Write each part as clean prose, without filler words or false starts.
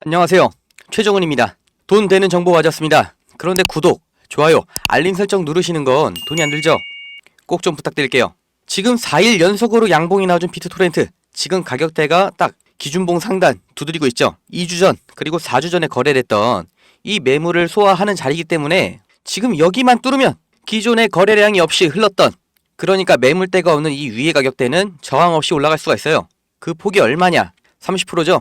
안녕하세요. 최정은입니다. 돈 되는 정보 가졌습니다. 그런데 구독, 좋아요, 알림 설정 누르시는 건 돈이 안 들죠? 꼭 좀 부탁드릴게요. 지금 4일 연속으로 양봉이 나와준 비트토렌트. 지금 가격대가 딱 기준봉 상단 두드리고 있죠. 2주 전 그리고 4주 전에 거래됐던 이 매물을 소화하는 자리이기 때문에 지금 여기만 뚫으면 기존의 거래량이 없이 흘렀던, 그러니까 매물대가 없는 이 위의 가격대는 저항 없이 올라갈 수가 있어요. 그 폭이 얼마냐? 30%죠?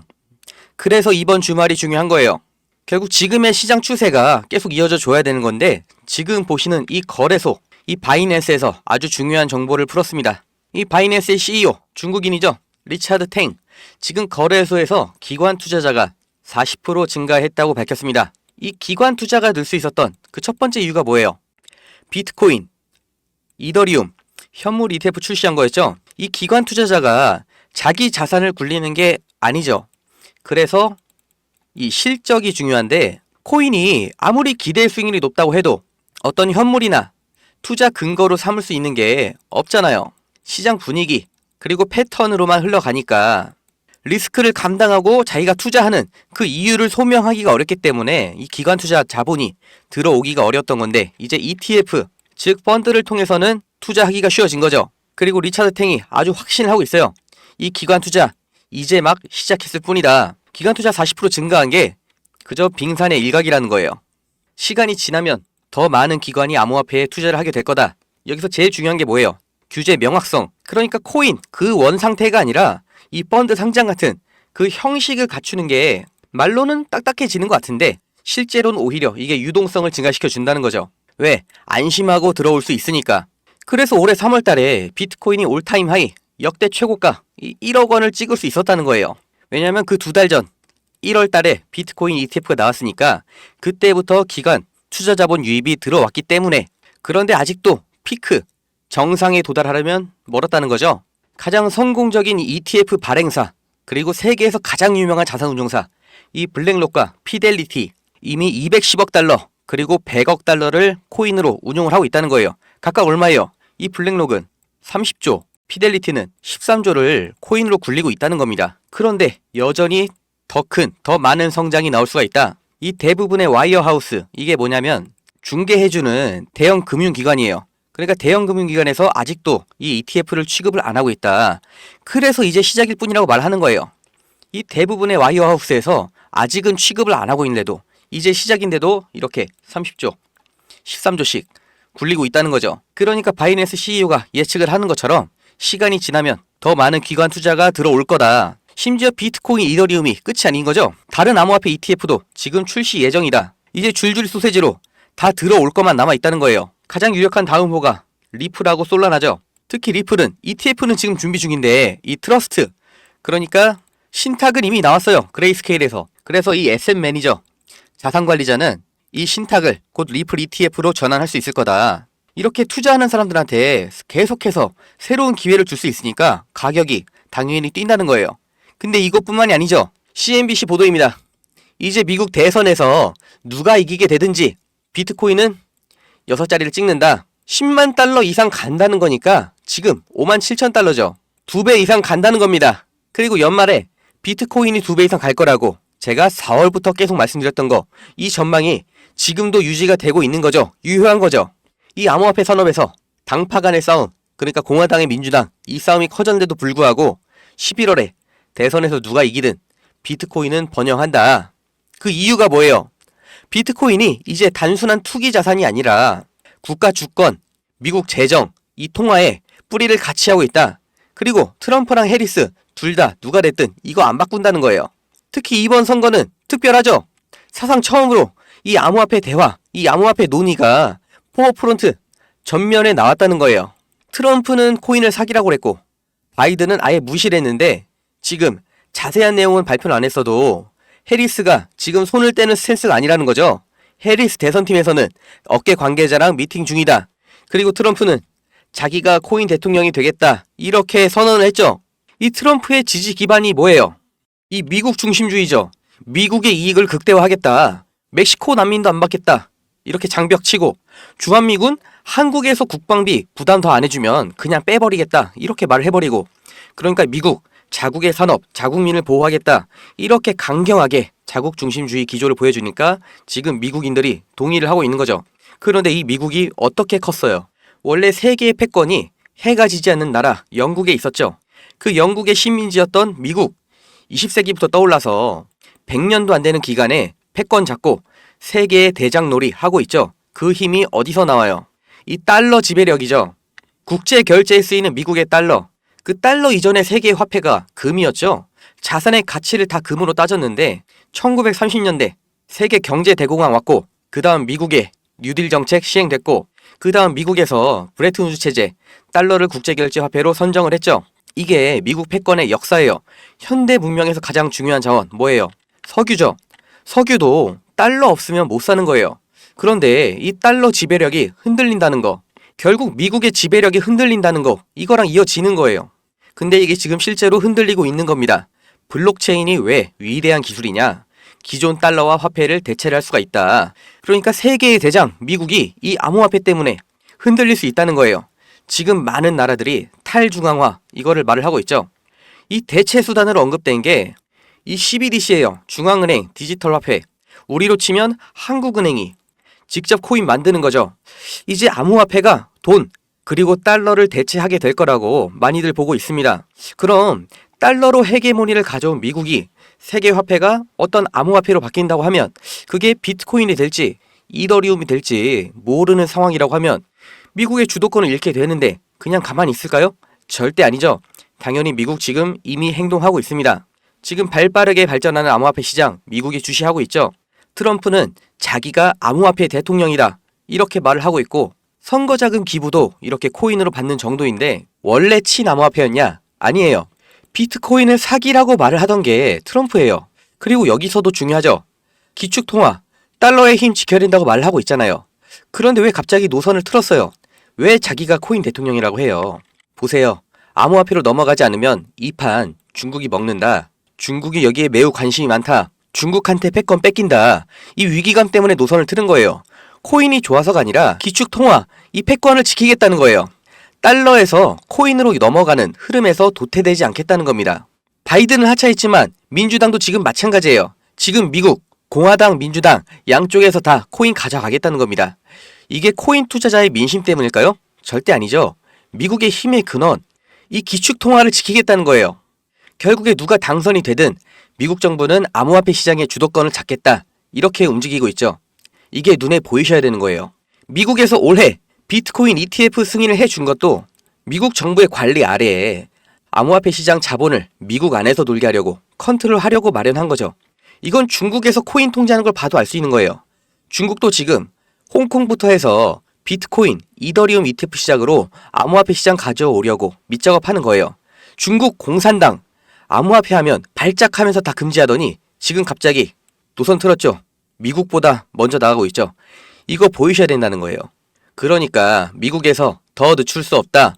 그래서 이번 주말이 중요한 거예요. 결국 지금의 시장 추세가 계속 이어져 줘야 되는 건데, 지금 보시는 이 거래소, 이 바이낸스에서 아주 중요한 정보를 풀었습니다. 이 바이낸스의 CEO, 중국인이죠. 리차드 탱. 지금 거래소에서 기관 투자자가 40% 증가했다고 밝혔습니다. 이 기관 투자가 늘 수 있었던 그 첫 번째 이유가 뭐예요? 비트코인, 이더리움, 현물 ETF 출시한 거였죠. 이 기관 투자자가 자기 자산을 굴리는 게 아니죠. 그래서 이 실적이 중요한데, 코인이 아무리 기대 수익률이 높다고 해도 어떤 현물이나 투자 근거로 삼을 수 있는 게 없잖아요. 시장 분위기 그리고 패턴으로만 흘러가니까 리스크를 감당하고 자기가 투자하는 그 이유를 소명하기가 어렵기 때문에 이 기관 투자 자본이 들어오기가 어려웠던 건데, 이제 ETF 즉 펀드를 통해서는 투자하기가 쉬워진 거죠. 그리고 리차드 탱이 아주 확신을 하고 있어요. 이 기관 투자 이제 막 시작했을 뿐이다. 기관 투자 40% 증가한 게 그저 빙산의 일각이라는 거예요. 시간이 지나면 더 많은 기관이 암호화폐에 투자를 하게 될 거다. 여기서 제일 중요한 게 뭐예요? 규제 명확성. 그러니까 코인 그 원 상태가 아니라 이 펀드 상장 같은 그 형식을 갖추는 게 말로는 딱딱해지는 것 같은데, 실제로는 오히려 이게 유동성을 증가시켜 준다는 거죠. 왜? 안심하고 들어올 수 있으니까. 그래서 올해 3월 달에 비트코인이 올타임 하이, 역대 최고가 1억 원을 찍을 수 있었다는 거예요. 왜냐면 그 2달 전 1월 달에 비트코인 ETF가 나왔으니까 그때부터 기관 투자 자본 유입이 들어왔기 때문에. 그런데 아직도 피크, 정상에 도달하려면 멀었다는 거죠. 가장 성공적인 ETF 발행사, 그리고 세계에서 가장 유명한 자산운용사 이 블랙록과 피델리티, 이미 210억 달러 그리고 100억 달러를 코인으로 운용을 하고 있다는 거예요. 각각 얼마예요? 이 블랙록은 30조, 피델리티는 13조를 코인으로 굴리고 있다는 겁니다. 그런데 여전히 더 큰, 더 많은 성장이 나올 수가 있다. 이 대부분의 와이어하우스, 이게 뭐냐면 중개해주는 대형 금융기관이에요. 그러니까 대형 금융기관에서 아직도 이 ETF를 취급을 안 하고 있다. 그래서 이제 시작일 뿐이라고 말하는 거예요. 이 대부분의 와이어하우스에서 아직은 취급을 안 하고 있는데도 이제 시작인데도 이렇게 30조, 13조씩 굴리고 있다는 거죠. 그러니까 바이낸스 CEO가 예측을 하는 것처럼 시간이 지나면 더 많은 기관 투자가 들어올 거다. 심지어 비트코인, 이더리움이 끝이 아닌 거죠. 다른 암호화폐 ETF도 지금 출시 예정이다. 이제 줄줄이 소세지로 다 들어올 것만 남아있다는 거예요. 가장 유력한 다음 호가 리플하고 솔라나죠. 특히 리플은 ETF는 지금 준비 중인데 이 트러스트, 그러니까 신탁은 이미 나왔어요. 그레이스케일에서. 그래서 이 에셋 매니저, 자산관리자는 이 신탁을 곧 리플 ETF로 전환할 수 있을 거다. 이렇게 투자하는 사람들한테 계속해서 새로운 기회를 줄 수 있으니까 가격이 당연히 뛴다는 거예요. 근데 이것뿐만이 아니죠. CNBC 보도입니다. 이제 미국 대선에서 누가 이기게 되든지 비트코인은 6자리를 찍는다. 10만 달러 이상 간다는 거니까 지금 5만 7천 달러죠. 2배 이상 간다는 겁니다. 그리고 연말에 비트코인이 2배 이상 갈 거라고 제가 4월부터 계속 말씀드렸던 거, 이 전망이 지금도 유지가 되고 있는 거죠. 유효한 거죠. 이 암호화폐 산업에서 당파 간의 싸움, 그러니까 공화당의 민주당, 이 싸움이 커졌는데도 불구하고 11월에 대선에서 누가 이기든 비트코인은 번영한다. 그 이유가 뭐예요? 비트코인이 이제 단순한 투기 자산이 아니라 국가 주권, 미국 재정, 이 통화에 뿌리를 같이 하고 있다. 그리고 트럼프랑 해리스 둘 다 누가 됐든 이거 안 바꾼다는 거예요. 특히 이번 선거는 특별하죠. 사상 처음으로 이 암호화폐 대화, 이 암호화폐 논의가 포어프론트 전면에 나왔다는 거예요. 트럼프는 코인을 사기라고 그랬고 바이든은 아예 무시를 했는데, 지금 자세한 내용은 발표를 안 했어도 해리스가 지금 손을 떼는 스탠스가 아니라는 거죠. 해리스 대선팀에서는 업계 관계자랑 미팅 중이다. 그리고 트럼프는 자기가 코인 대통령이 되겠다, 이렇게 선언을 했죠. 이 트럼프의 지지 기반이 뭐예요? 이 미국 중심주의죠. 미국의 이익을 극대화하겠다. 멕시코 난민도 안 받겠다. 이렇게 장벽 치고, 주한미군 한국에서 국방비 부담 더 안 해주면 그냥 빼버리겠다, 이렇게 말을 해버리고, 그러니까 미국 자국의 산업, 자국민을 보호하겠다. 이렇게 강경하게 자국 중심주의 기조를 보여주니까 지금 미국인들이 동의를 하고 있는 거죠. 그런데 이 미국이 어떻게 컸어요? 원래 세계의 패권이 해가 지지 않는 나라 영국에 있었죠. 그 영국의 식민지였던 미국, 20세기부터 떠올라서 100년도 안 되는 기간에 패권 잡고 세계의 대장놀이 하고 있죠. 그 힘이 어디서 나와요? 이 달러 지배력이죠. 국제 결제에 쓰이는 미국의 달러, 그 달러 이전의 세계의 화폐가 금이었죠. 자산의 가치를 다 금으로 따졌는데 1930년대 세계 경제 대공황 왔고, 그 다음 미국의 뉴딜 정책 시행됐고, 그 다음 미국에서 브레튼 우드 체제, 달러를 국제결제화폐로 선정을 했죠. 이게 미국 패권의 역사예요. 현대 문명에서 가장 중요한 자원 뭐예요? 석유죠. 석유도 달러 없으면 못 사는 거예요. 그런데 이 달러 지배력이 흔들린다는 거, 결국 미국의 지배력이 흔들린다는 거, 이거랑 이어지는 거예요. 근데 이게 지금 실제로 흔들리고 있는 겁니다. 블록체인이 왜 위대한 기술이냐? 기존 달러와 화폐를 대체를 할 수가 있다. 그러니까 세계의 대장 미국이 이 암호화폐 때문에 흔들릴 수 있다는 거예요. 지금 많은 나라들이 탈중앙화 이거를 말을 하고 있죠. 이 대체 수단으로 언급된 게 이 CBDC예요. 중앙은행 디지털 화폐. 우리로 치면 한국은행이 직접 코인 만드는 거죠. 이제 암호화폐가 돈 그리고 달러를 대체하게 될 거라고 많이들 보고 있습니다. 그럼 달러로 헤게모니를 가져온 미국이 세계 화폐가 어떤 암호화폐로 바뀐다고 하면 그게 비트코인이 될지 이더리움이 될지 모르는 상황이라고 하면 미국의 주도권을 잃게 되는데 그냥 가만히 있을까요? 절대 아니죠. 당연히 미국 지금 이미 행동하고 있습니다. 지금 발빠르게 발전하는 암호화폐 시장 미국이 주시하고 있죠. 트럼프는 자기가 암호화폐 대통령이다 이렇게 말을 하고 있고, 선거자금 기부도 이렇게 코인으로 받는 정도인데 원래 친암호화폐였냐? 아니에요. 비트코인을 사기라고 말을 하던 게 트럼프예요. 그리고 여기서도 중요하죠. 기축통화, 달러의 힘 지켜야 된다고 말을 하고 있잖아요. 그런데 왜 갑자기 노선을 틀었어요? 왜 자기가 코인 대통령이라고 해요? 보세요. 암호화폐로 넘어가지 않으면 이 판 중국이 먹는다. 중국이 여기에 매우 관심이 많다. 중국한테 패권 뺏긴다. 이 위기감 때문에 노선을 틀은 거예요. 코인이 좋아서가 아니라 기축통화, 이 패권을 지키겠다는 거예요. 달러에서 코인으로 넘어가는 흐름에서 도태되지 않겠다는 겁니다. 바이든은 하차했지만 민주당도 지금 마찬가지예요. 지금 미국, 공화당, 민주당 양쪽에서 다 코인 가져가겠다는 겁니다. 이게 코인 투자자의 민심 때문일까요? 절대 아니죠. 미국의 힘의 근원, 이 기축통화를 지키겠다는 거예요. 결국에 누가 당선이 되든 미국 정부는 암호화폐 시장의 주도권을 잡겠다 이렇게 움직이고 있죠. 이게 눈에 보이셔야 되는 거예요. 미국에서 올해 비트코인 ETF 승인을 해준 것도 미국 정부의 관리 아래에 암호화폐 시장 자본을 미국 안에서 놀게 하려고 컨트롤하려고 마련한 거죠. 이건 중국에서 코인 통제하는 걸 봐도 알 수 있는 거예요. 중국도 지금 홍콩부터 해서 비트코인, 이더리움 ETF 시작으로 암호화폐 시장 가져오려고 밑작업하는 거예요. 중국 공산당 암호화폐 하면 발작하면서 다 금지하더니 지금 갑자기 노선 틀었죠. 미국보다 먼저 나가고 있죠. 이거 보이셔야 된다는 거예요. 그러니까 미국에서 더 늦출 수 없다.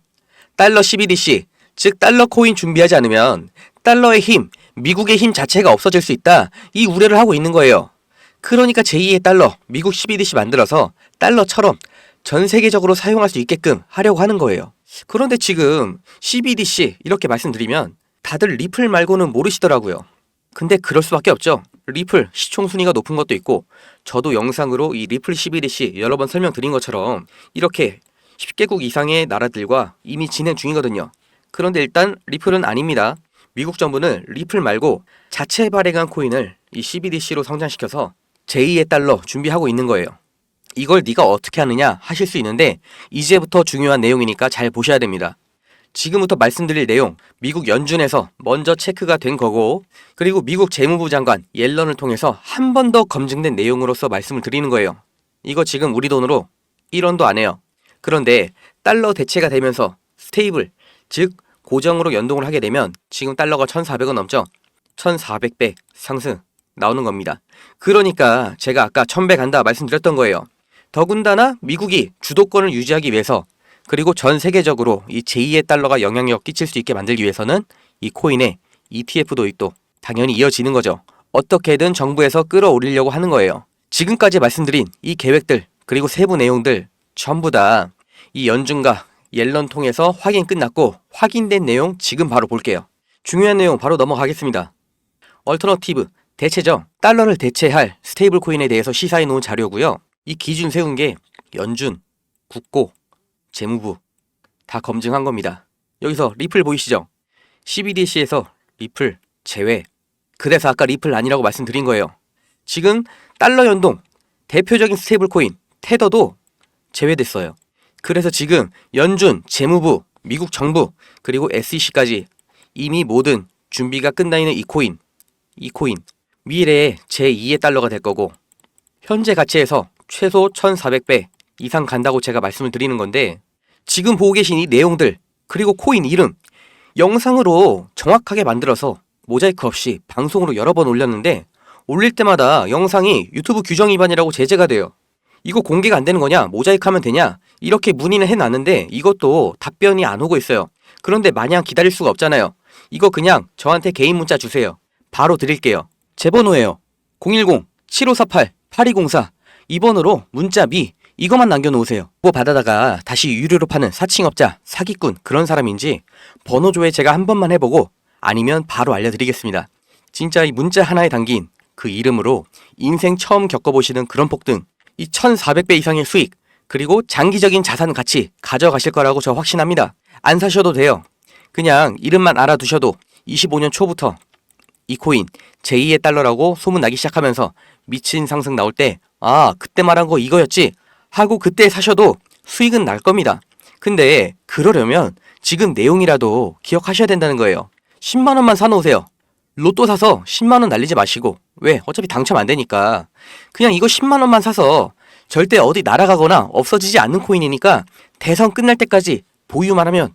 달러 CBDC, 즉 달러 코인 준비하지 않으면 달러의 힘, 미국의 힘 자체가 없어질 수 있다. 이 우려를 하고 있는 거예요. 그러니까 제2의 달러, 미국 CBDC 만들어서 달러처럼 전 세계적으로 사용할 수 있게끔 하려고 하는 거예요. 그런데 지금 CBDC 이렇게 말씀드리면 다들 리플 말고는 모르시더라고요. 근데 그럴 수밖에 없죠. 리플 시총 순위가 높은 것도 있고, 저도 영상으로 이 리플 CBDC 여러 번 설명드린 것처럼 이렇게 10개국 이상의 나라들과 이미 진행 중이거든요. 그런데 일단 리플은 아닙니다. 미국 정부는 리플 말고 자체 발행한 코인을 이 CBDC로 성장시켜서 제2의 달러 준비하고 있는 거예요. 이걸 네가 어떻게 하느냐 하실 수 있는데 이제부터 중요한 내용이니까 잘 보셔야 됩니다. 지금부터 말씀드릴 내용 미국 연준에서 먼저 체크가 된 거고, 그리고 미국 재무부 장관 옐런을 통해서 한 번 더 검증된 내용으로서 말씀을 드리는 거예요. 이거 지금 우리 돈으로 1원도 안 해요. 그런데 달러 대체가 되면서 스테이블, 즉 고정으로 연동을 하게 되면 지금 달러가 1,400원 넘죠. 1,400배 상승 나오는 겁니다. 그러니까 제가 아까 1,000배 간다 말씀드렸던 거예요. 더군다나 미국이 주도권을 유지하기 위해서, 그리고 전 세계적으로 이 제2의 달러가 영향력 끼칠 수 있게 만들기 위해서는 이 코인의 ETF 도입도 당연히 이어지는 거죠. 어떻게든 정부에서 끌어올리려고 하는 거예요. 지금까지 말씀드린 이 계획들 그리고 세부 내용들 전부 다 이 연준과 옐런 통해서 확인 끝났고, 확인된 내용 지금 바로 볼게요. 중요한 내용 바로 넘어가겠습니다. 얼터너티브, 대체죠. 달러를 대체할 스테이블 코인에 대해서 시사해 놓은 자료고요. 이 기준 세운 게 연준, 국고, 재무부 다 검증한 겁니다. 여기서 리플 보이시죠? CBDC에서 리플 제외. 그래서 아까 리플 아니라고 말씀드린 거예요. 지금 달러 연동 대표적인 스테이블 코인 테더도 제외됐어요. 그래서 지금 연준, 재무부, 미국 정부 그리고 SEC까지 이미 모든 준비가 끝나 있는 이 코인 미래의 제2의 달러가 될 거고 현재 가치에서 최소 1400배 이상 간다고 제가 말씀을 드리는 건데, 지금 보고 계신 이 내용들 그리고 코인 이름 영상으로 정확하게 만들어서 모자이크 없이 방송으로 여러 번 올렸는데, 올릴 때마다 영상이 유튜브 규정 위반이라고 제재가 돼요. 이거 공개가 안 되는 거냐? 모자이크 하면 되냐? 이렇게 문의는 해놨는데 이것도 답변이 안 오고 있어요. 그런데 마냥 기다릴 수가 없잖아요. 이거 그냥 저한테 개인 문자 주세요. 바로 드릴게요. 제 번호예요. 010-7548-8204 이 번호로 문자 미 이것만 남겨놓으세요. 뭐 받아다가 다시 유료로 파는 사칭업자, 사기꾼 그런 사람인지 번호 조회 제가 한 번만 해보고 아니면 바로 알려드리겠습니다. 진짜 이 문자 하나에 담긴 그 이름으로 인생 처음 겪어보시는 그런 폭등, 이 1400배 이상의 수익 그리고 장기적인 자산 가치 가져가실 거라고 저 확신합니다. 안 사셔도 돼요. 그냥 이름만 알아두셔도 25년 초부터 이 코인 제2의 달러라고 소문나기 시작하면서 미친 상승 나올 때 아 그때 말한 거 이거였지 하고 그때 사셔도 수익은 날 겁니다. 근데 그러려면 지금 내용이라도 기억하셔야 된다는 거예요. 10만원만 사놓으세요. 로또 사서 10만원 날리지 마시고, 왜? 어차피 당첨 안 되니까 그냥 이거 10만원만 사서 절대 어디 날아가거나 없어지지 않는 코인이니까 대선 끝날 때까지 보유만 하면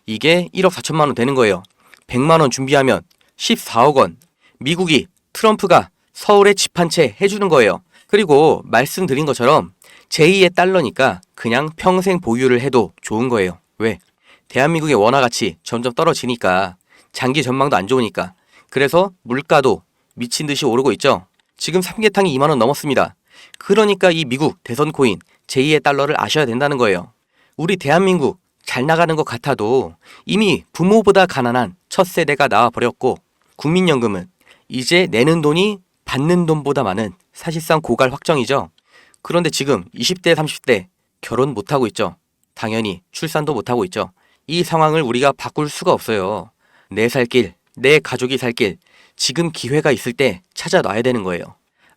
이게 1억 4천만원 되는 거예요. 100만원 준비하면 14억원 미국이 트럼프가 서울에 집 한 채 해주는 거예요. 그리고 말씀드린 것처럼 제2의 달러니까 그냥 평생 보유를 해도 좋은 거예요. 왜? 대한민국의 원화 가치 점점 떨어지니까, 장기 전망도 안 좋으니까. 그래서 물가도 미친 듯이 오르고 있죠. 지금 삼계탕이 2만원 넘었습니다. 그러니까 이 미국 대선 코인 제2의 달러를 아셔야 된다는 거예요. 우리 대한민국 잘 나가는 것 같아도 이미 부모보다 가난한 첫 세대가 나와버렸고, 국민연금은 이제 내는 돈이 받는 돈보다 많은 사실상 고갈 확정이죠. 그런데 지금 20대 30대 결혼 못하고 있죠. 당연히 출산도 못하고 있죠. 이 상황을 우리가 바꿀 수가 없어요. 내 살 길, 내 가족이 살 길, 지금 기회가 있을 때 찾아놔야 되는 거예요.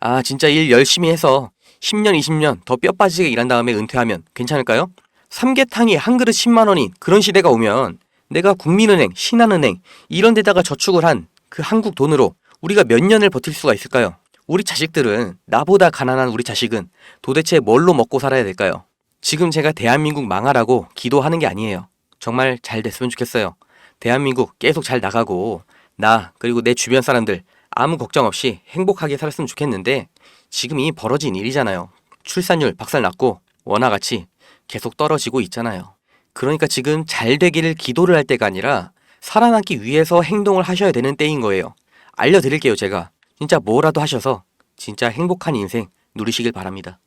아 진짜 일 열심히 해서 10년 20년 더 뼈 빠지게 일한 다음에 은퇴하면 괜찮을까요? 삼계탕이 한 그릇 10만원인 그런 시대가 오면 내가 국민은행, 신한은행 이런 데다가 저축을 한 그 한국 돈으로 우리가 몇 년을 버틸 수가 있을까요? 우리 자식들은, 나보다 가난한 우리 자식은 도대체 뭘로 먹고 살아야 될까요? 지금 제가 대한민국 망하라고 기도하는 게 아니에요. 정말 잘 됐으면 좋겠어요. 대한민국 계속 잘 나가고 나 그리고 내 주변 사람들 아무 걱정 없이 행복하게 살았으면 좋겠는데, 지금 이미 벌어진 일이잖아요. 출산율 박살났고 원화 가치 계속 떨어지고 있잖아요. 그러니까 지금 잘 되기를 기도를 할 때가 아니라 살아남기 위해서 행동을 하셔야 되는 때인 거예요. 알려드릴게요. 제가 진짜 뭐라도 하셔서 진짜 행복한 인생 누리시길 바랍니다.